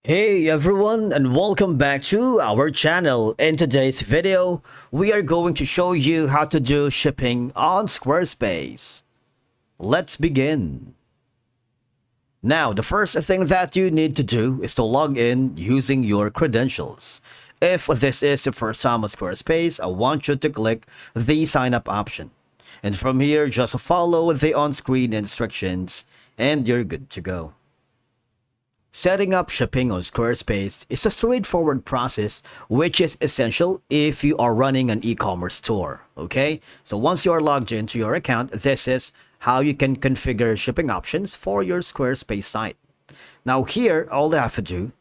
Hey everyone, and welcome back to our channel. In today's video, we are going to show you how to do shipping on Squarespace. Let's begin. Now, the first thing that you need to do is to log in using your credentials. If this is your first time on Squarespace, I want you to click the sign up option. And from here, just follow the on-screen instructions and you're good to go. Setting up shipping on Squarespace is a straightforward process which is essential if you are running an e-commerce store, okay? So once you are logged into your account, this is how you can configure shipping options for your Squarespace site. Now here, all you have to do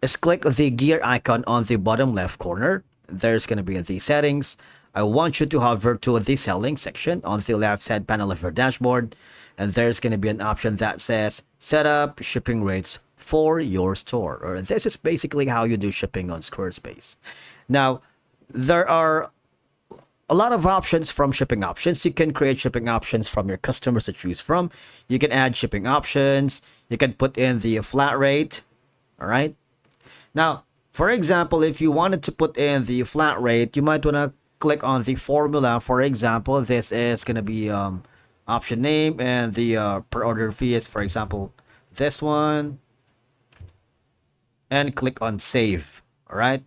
is click the gear icon on the bottom left corner. There's going to be the settings. I want you to hover to the selling section on the left side panel of your dashboard, and there's going to be an option that says set up shipping rates for your store, or this is basically how you do shipping on Squarespace. Now, there are a lot of options from shipping options. You can create shipping options from your customers to choose from. You can add shipping options. You can put in the flat rate. All right. Now, for example, if you wanted to put in the flat rate, you might want to click on the formula. For example, this is going to be option name, and the per order fee is, for example, this one, and click on save. All right.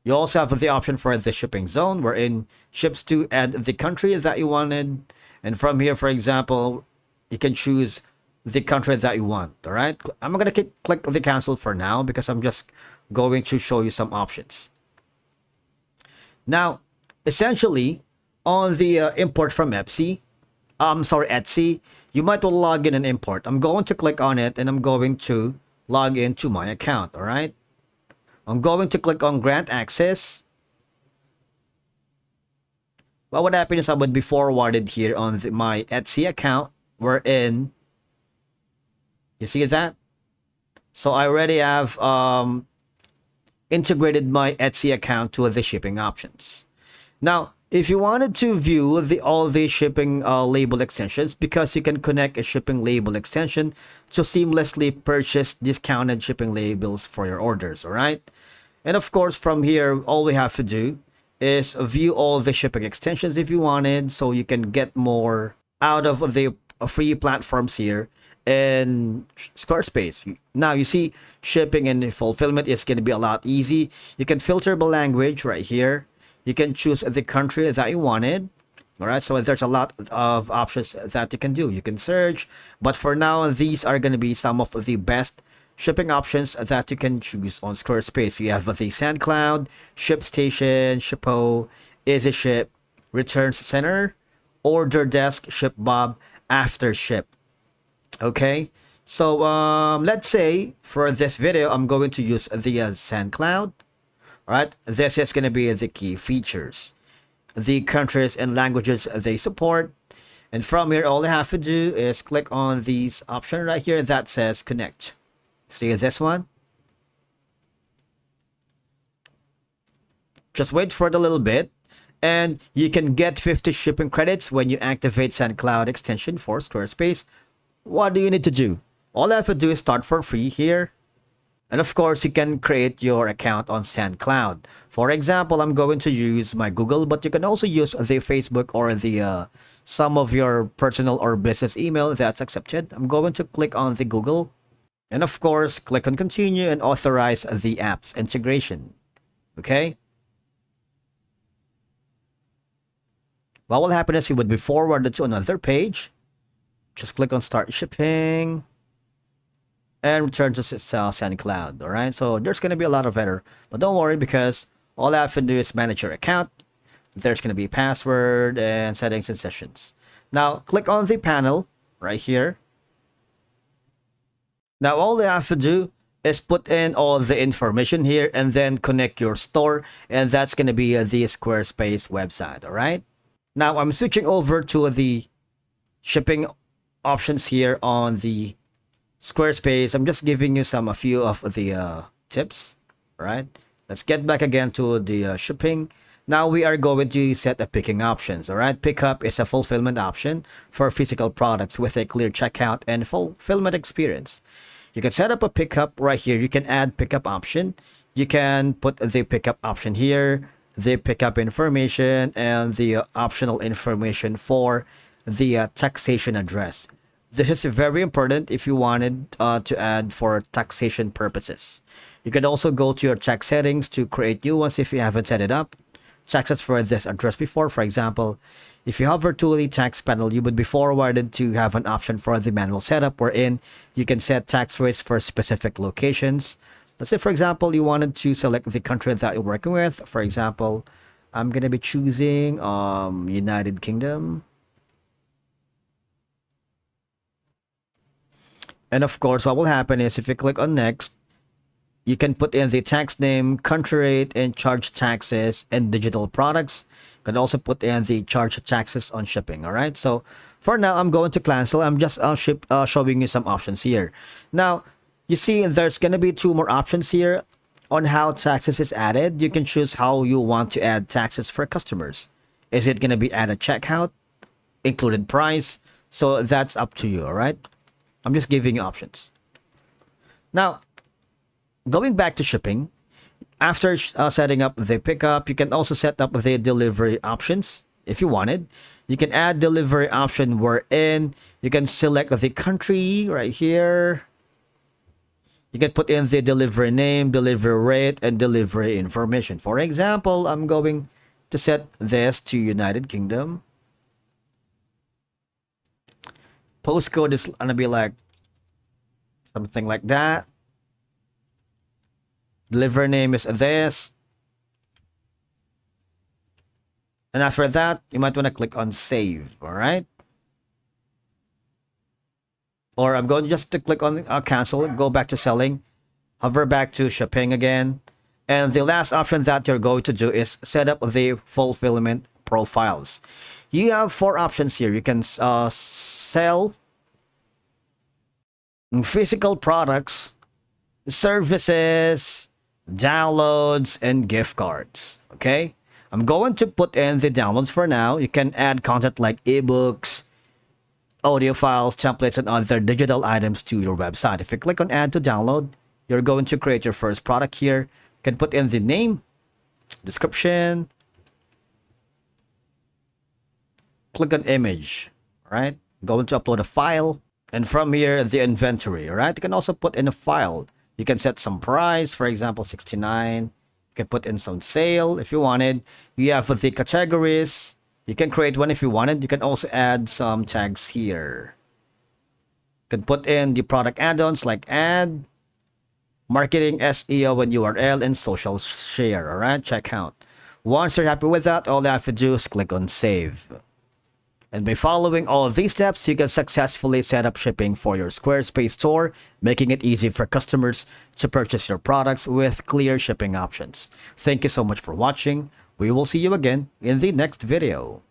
You also have the option for the shipping zone, wherein ships to add the country that you wanted, and from here, for example, you can choose the country that you want. All right. I'm gonna click the cancel for now because I'm just going to show you some options. Now, essentially, on the import from Etsy, you might want to log in and import. I'm going to click on it and I'm going to log into my account. All right. I'm going to click on grant access. What would happen is I would be forwarded here on my Etsy account, wherein you see that. So I already have integrated my Etsy account to the shipping options. Now, if you wanted to view all the shipping label extensions, because you can connect a shipping label extension to seamlessly purchase discounted shipping labels for your orders, all right? And of course, from here, all we have to do is view all the shipping extensions if you wanted, so you can get more out of the free platforms here in Squarespace. Now you see shipping and fulfillment is going to be a lot easy. You can filter by language right here. You can choose the country that you wanted. All right, so there's a lot of options that you can do. You can search, but for now, these are going to be some of the best shipping options that you can choose on Squarespace. You have the SendCloud, ShipStation, Shippo, EasyShip, Returns Center, Order Desk, ShipBob, AfterShip. Okay, so let's say for this video, I'm going to use the SendCloud. All right, this is going to be the key features, the countries and languages they support. And from here, all you have to do is click on these option right here that says connect. See this one? Just wait for it a little bit, and you can get 50 shipping credits when you activate SendCloud extension for Squarespace. What do you need to do? All I have to do is start for free here. And of course, you can create your account on SendCloud. For example, I'm going to use my Google, but you can also use the Facebook or the some of your personal or business email that's accepted. I'm going to click on the Google. And of course, click on continue and authorize the app's integration. Okay? What will happen is you would be forwarded to another page. Just click on start shipping and return to SendCloud. All right, so there's going to be a lot of error, but don't worry, because all I have to do is manage your account. There's going to be password and settings and sessions. Now click on the panel right here. Now all you have to do is put in all the information here and then connect your store, and that's going to be the Squarespace website. All right, now I'm switching over to the shipping options here on the Squarespace. I'm just giving you a few of the tips. All right, let's get back again to the shipping. Now we are going to set the picking options. All right, pickup is a fulfillment option for physical products with a clear checkout and fulfillment experience. You can set up a pickup right here. You can add pickup option. You can put the pickup option here, the pickup information, and the optional information for the taxation address. This is very important if you wanted to add for taxation purposes. You can also go to your tax settings to create new ones if you haven't set it up. Taxes for this address before. For example, if you hover to the tax panel, you would be forwarded to have an option for the manual setup wherein you can set tax rates for specific locations. Let's say, for example, you wanted to select the country that you're working with. For example, I'm going to be choosing United Kingdom. And of course, what will happen is if you click on next, you can put in the tax name, country rate, and charge taxes and digital products. You can also put in the charge taxes on shipping. All right. So for now, I'm going to cancel. I'm just showing you some options here. Now, you see, there's going to be two more options here on how taxes is added. You can choose how you want to add taxes for customers. Is it going to be added checkout, included price? So that's up to you. All right. I'm just giving you options. Now, going back to shipping, after setting up the pickup, you can also set up the delivery options if you wanted. You can add delivery option wherein you can select the country right here. You can put in the delivery name, delivery rate, and delivery information. For example, I'm going to set this to United Kingdom. Postcode is going to be like something like that. Delivery name is this. And after that, you might want to click on save. All right. Or I'm going just to click on cancel, go back to selling, hover back to shipping again. And the last option that you're going to do is set up the fulfillment profiles. You have four options here. You can sell physical products, services, downloads, and gift cards. Okay, I'm going to put in the downloads for now. You can add content like ebooks, audio files, templates, and other digital items to your website. If you click on add to download, you're going to create your first product here. You can put in the name, description, click on image. All right, going to upload a file, and from here the inventory. All right, you can also put in a file. You can set some price, for example, 69. You can put in some sale if you wanted. You have the categories. You can create one if you wanted. You can also add some tags here. You can put in the product add-ons like ad, marketing, SEO, and URL, and social share. All right, check out. Once you're happy with that, all you have to do is click on save. And by following all of these steps, you can successfully set up shipping for your Squarespace store, making it easy for customers to purchase your products with clear shipping options. Thank you so much for watching. We will see you again in the next video.